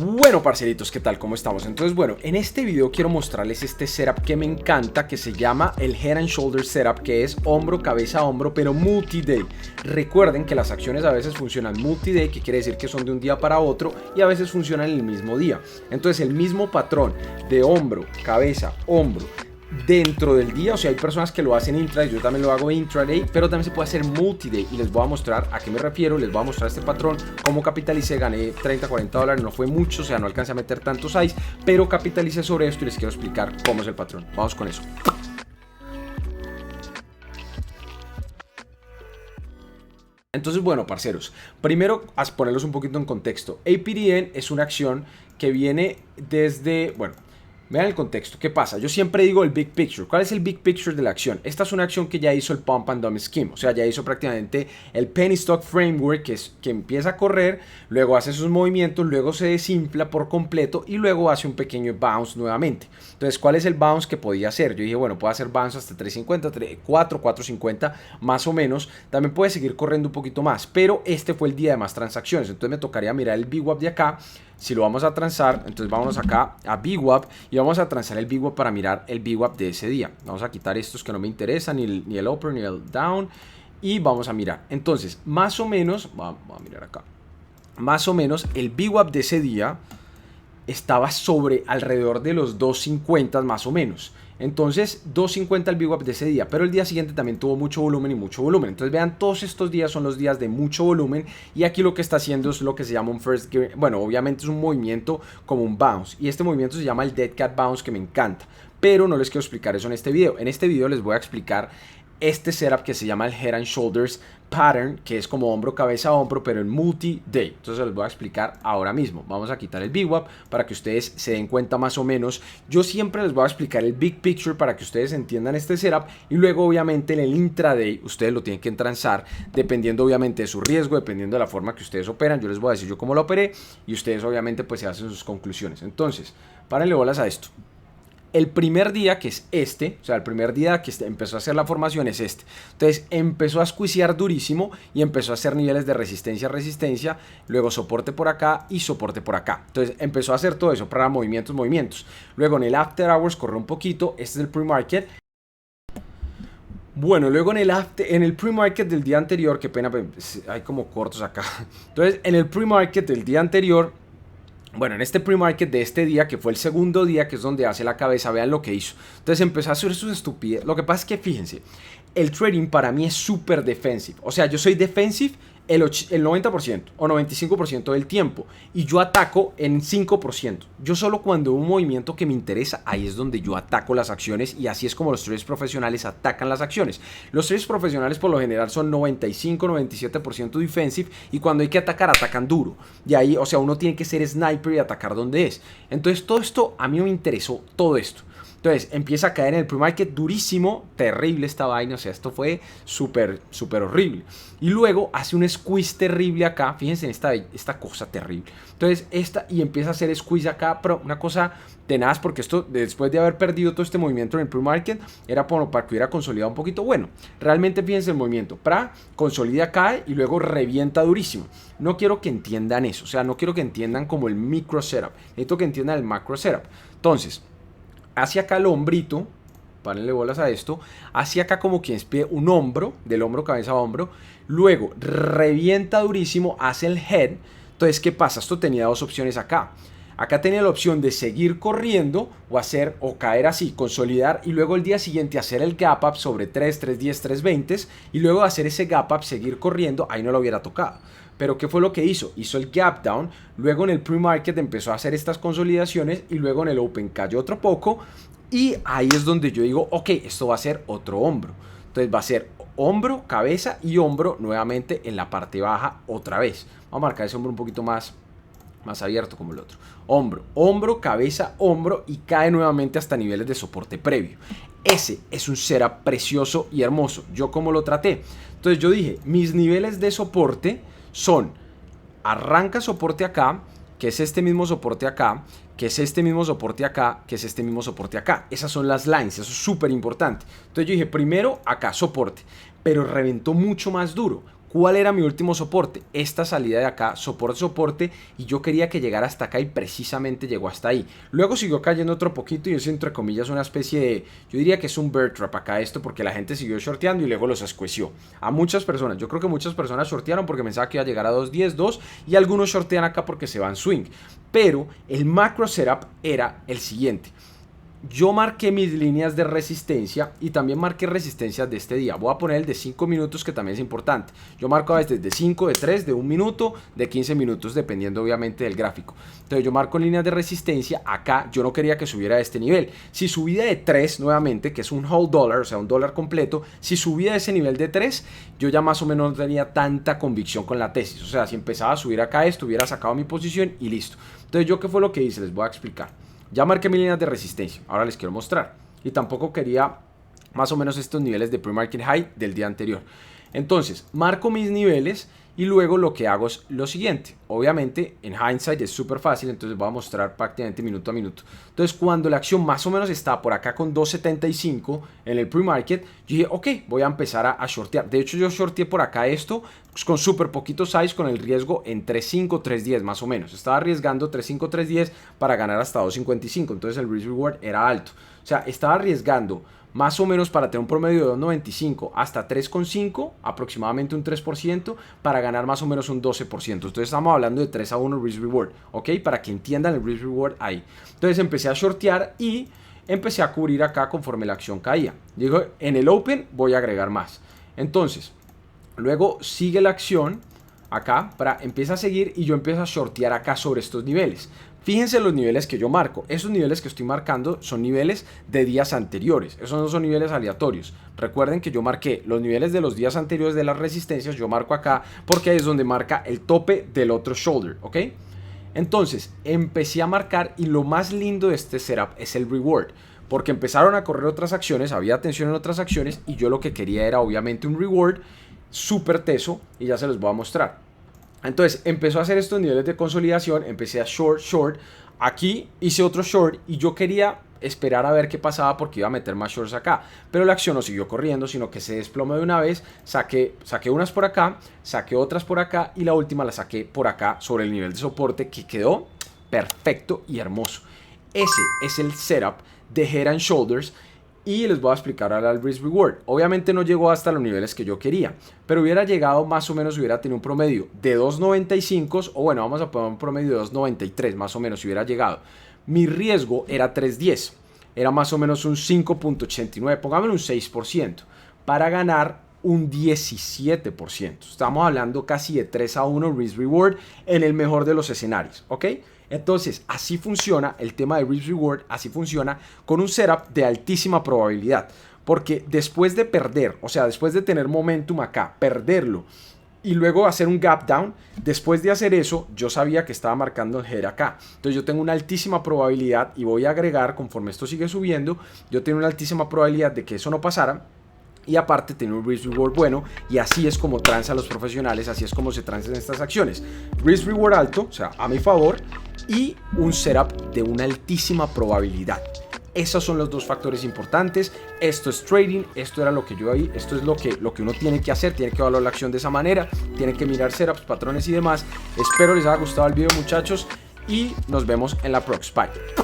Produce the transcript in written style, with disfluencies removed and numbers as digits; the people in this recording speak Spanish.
Bueno, parceritos, ¿qué tal? ¿Cómo estamos? Entonces, bueno, en este video quiero mostrarles este setup que me encanta, que se llama el Head and Shoulder Setup, que es hombro, cabeza, hombro, pero multi-day. Recuerden que las acciones a veces funcionan multi-day, que quiere decir que son de un día para otro, y a veces funcionan el mismo día. Entonces, el mismo patrón de hombro, cabeza, hombro, dentro del día, o sea, hay personas que lo hacen intraday, yo también lo hago intraday, pero también se puede hacer multi-day y les voy a mostrar a qué me refiero, les voy a mostrar este patrón, cómo capitalicé, gané 30, 40 dólares, no fue mucho, o sea, no alcancé a meter tantos size, pero capitalicé sobre esto y les quiero explicar cómo es el patrón. Vamos con eso. Entonces, bueno, parceros, primero a ponerlos un poquito en contexto. APDN es una acción que viene desde, bueno, vean el contexto. ¿Qué pasa? Yo siempre digo el big picture. ¿Cuál es el big picture de la acción? Esta es una acción que ya hizo el Pump and Dump Scheme. O sea, ya hizo prácticamente el Penny Stock Framework, que empieza a correr, luego hace sus movimientos, luego se desinfla por completo y luego hace un pequeño bounce nuevamente. Entonces, ¿cuál es el bounce que podía hacer? Yo dije, bueno, puedo hacer bounce hasta 350, 4, 450 más o menos. También puede seguir corriendo un poquito más, pero este fue el día de más transacciones. Entonces me tocaría mirar el VWAP de acá. Si lo vamos a transar, entonces vámonos acá a VWAP y vamos a transar el VWAP para mirar el VWAP de ese día. Vamos a quitar estos que no me interesan, ni el upper ni el down, y vamos a mirar. Entonces, más o menos, vamos a mirar acá, más o menos el VWAP de ese día estaba sobre alrededor de los 250 más o menos. Entonces 250 el VWAP de ese día, pero el día siguiente también tuvo mucho volumen y mucho volumen. Entonces vean, todos estos días son los días de mucho volumen y aquí lo que está haciendo es lo que se llama un first gear. Bueno, obviamente es un movimiento como un bounce y este movimiento se llama el Dead Cat Bounce, que me encanta, pero no les quiero explicar eso en este video. En este video les voy a explicar este setup que se llama el Head and Shoulders Pattern, que es como hombro, cabeza, hombro, pero en multi-day. Entonces les voy a explicar ahora mismo. Vamos a quitar el VWAP para que ustedes se den cuenta más o menos. Yo siempre les voy a explicar el big picture para que ustedes entiendan este setup y luego obviamente en el intraday ustedes lo tienen que transar dependiendo obviamente de su riesgo, dependiendo de la forma que ustedes operan. Yo les voy a decir yo cómo lo operé y ustedes obviamente pues se hacen sus conclusiones. Entonces, párenle bolas a esto. El primer día, que es este, o sea, el primer día que empezó a hacer la formación es este. Entonces empezó a squeezear durísimo y empezó a hacer niveles de resistencia, luego soporte por acá y soporte por acá. Entonces empezó a hacer todo eso para movimientos. Luego en el After Hours corrió un poquito, este es el pre-market. Bueno, luego en el pre-market del día anterior, qué pena, hay como cortos acá. Entonces en el pre-market del día anterior, bueno, en este pre-market de este día, que fue el segundo día, que es donde hace la cabeza, vean lo que hizo. Entonces empezó a hacer sus estupidez. Lo que pasa es que, fíjense, el trading para mí es súper defensive. O sea, yo soy defensive el 90% o 95% del tiempo y yo ataco en 5%. Yo solo cuando un movimiento que me interesa, ahí es donde yo ataco las acciones y así es como los traders profesionales atacan las acciones. Los traders profesionales por lo general son 95-97% defensive y cuando hay que atacar, atacan duro. Y ahí, o sea, uno tiene que ser sniper y atacar donde es. Entonces todo esto, a mí me interesó todo esto. Entonces empieza a caer en el pre-market durísimo, terrible esta vaina, o sea, esto fue súper horrible. Y luego hace un squeeze terrible acá, fíjense en esta cosa terrible. Entonces y empieza a hacer squeeze acá, pero una cosa tenaz, porque esto después de haber perdido todo este movimiento en el pre-market, era para que hubiera consolidado un poquito. Bueno, realmente fíjense el movimiento, consolida, cae y luego revienta durísimo. No quiero que entiendan eso, o sea, no quiero que entiendan como el micro setup, necesito que entiendan el macro setup. Entonces, hacia acá el hombrito, párenle bolas a esto, hacia acá como quien pide un hombro, del hombro, cabeza a hombro, luego revienta durísimo, hace el head. Entonces, ¿qué pasa? Esto tenía dos opciones acá. Acá tenía la opción de seguir corriendo o caer así, consolidar y luego el día siguiente hacer el gap up sobre 3, 310, 320 y luego hacer ese gap up, seguir corriendo, ahí no lo hubiera tocado. Pero ¿qué fue lo que hizo? Hizo el gap down, luego en el pre-market empezó a hacer estas consolidaciones y luego en el open cayó otro poco y ahí es donde yo digo, ok, esto va a ser otro hombro. Entonces va a ser hombro, cabeza y hombro nuevamente en la parte baja otra vez. Vamos a marcar ese hombro un poquito más abierto como el otro. Hombro, cabeza, hombro y cae nuevamente hasta niveles de soporte previo. Ese es un setup precioso y hermoso. ¿Yo cómo lo traté? Entonces yo dije, mis niveles de soporte son, arranca soporte acá, que es este mismo soporte acá, que es este mismo soporte acá, que es este mismo soporte acá. Esas son las lines, eso es súper importante. Entonces yo dije, primero acá soporte, pero reventó mucho más duro. ¿Cuál era mi último soporte? Esta salida de acá, soporte, y yo quería que llegara hasta acá y precisamente llegó hasta ahí. Luego siguió cayendo otro poquito y es entre comillas una especie de, yo diría que es un bear trap acá esto, porque la gente siguió shorteando y luego los escueció. A muchas personas, yo creo que muchas personas shortearon porque pensaban que iba a llegar a 2.10, 2, y algunos shortean acá porque se van swing. Pero el macro setup era el siguiente. Yo marqué mis líneas de resistencia y también marqué resistencias de este día. Voy a poner el de 5 minutos, que también es importante. Yo marco a veces de 5, de 3, de 1 minuto, de 15 minutos, dependiendo obviamente del gráfico. Entonces yo marco líneas de resistencia. Acá yo no quería que subiera a este nivel. Si subía de 3 nuevamente, que es un whole dollar, o sea, un dólar completo, si subía a ese nivel de 3, yo ya más o menos no tenía tanta convicción con la tesis. O sea, si empezaba a subir acá esto, hubiera sacado mi posición y listo. Entonces yo, ¿qué fue lo que hice? Les voy a explicar. Ya marqué mis líneas de resistencia, ahora les quiero mostrar. Y tampoco quería más o menos estos niveles de pre-market high del día anterior. Entonces, marco mis niveles y luego lo que hago es lo siguiente. Obviamente, en hindsight es súper fácil, entonces voy a mostrar prácticamente minuto a minuto. Entonces, cuando la acción más o menos está por acá con 2.75 en el pre-market, yo dije, ok, voy a empezar a shortear. De hecho, yo shorteé por acá esto con súper poquito size, con el riesgo en 3.5, 3.10 más o menos. Estaba arriesgando 3.5, 3.10 para ganar hasta 2.55, entonces el risk reward era alto. O sea, estaba arriesgando más o menos para tener un promedio de 2.95 hasta 3.5, aproximadamente un 3%, para ganar más o menos un 12%. Entonces estamos hablando de 3 a 1 risk reward, ¿ok? Para que entiendan el risk reward ahí. Entonces empecé a shortear y empecé a cubrir acá conforme la acción caía. Digo, en el open voy a agregar más. Entonces, luego sigue la acción acá, empieza a seguir y yo empiezo a shortear acá sobre estos niveles. Fíjense los niveles que yo marco. Esos niveles que estoy marcando son niveles de días anteriores. Esos no son niveles aleatorios. Recuerden que yo marqué los niveles de los días anteriores de las resistencias. Yo marco acá porque ahí es donde marca el tope del otro shoulder, ¿ok? Entonces, empecé a marcar y lo más lindo de este setup es el reward. Porque empezaron a correr otras acciones, había tensión en otras acciones y yo lo que quería era obviamente un reward súper teso y ya se los voy a mostrar. Entonces empezó a hacer estos niveles de consolidación, empecé a short, aquí hice otro short y yo quería esperar a ver qué pasaba porque iba a meter más shorts acá, pero la acción no siguió corriendo, sino que se desplomó de una vez, saqué unas por acá, saqué otras por acá y la última la saqué por acá sobre el nivel de soporte que quedó perfecto y hermoso. Ese es el setup de Head and Shoulders. Y les voy a explicar ahora el risk reward. Obviamente no llegó hasta los niveles que yo quería, pero hubiera llegado más o menos, hubiera tenido un promedio de 2.95, o bueno, vamos a poner un promedio de 2.93 más o menos si hubiera llegado. Mi riesgo era 3.10, era más o menos un 5.89, pongámosle un 6%, para ganar un 17%. Estamos hablando casi de 3 a 1 risk reward en el mejor de los escenarios, ¿ok? Entonces, así funciona el tema de risk reward, así funciona con un setup de altísima probabilidad. Porque después de perder, o sea, después de tener momentum acá, perderlo y luego hacer un gap down, después de hacer eso, yo sabía que estaba marcando el head acá. Entonces yo tengo una altísima probabilidad y voy a agregar, conforme esto sigue subiendo, yo tengo una altísima probabilidad de que eso no pasara. Y aparte tener un risk reward bueno, y así es como transan los profesionales, así es como se transan estas acciones. Risk reward alto, o sea, a mi favor, y un setup de una altísima probabilidad. Esos son los dos factores importantes. Esto es trading, esto era lo que yo vi, esto es lo que uno tiene que hacer, tiene que evaluar la acción de esa manera, tiene que mirar setups, patrones y demás. Espero les haya gustado el video, muchachos, y nos vemos en la próxima. Bye.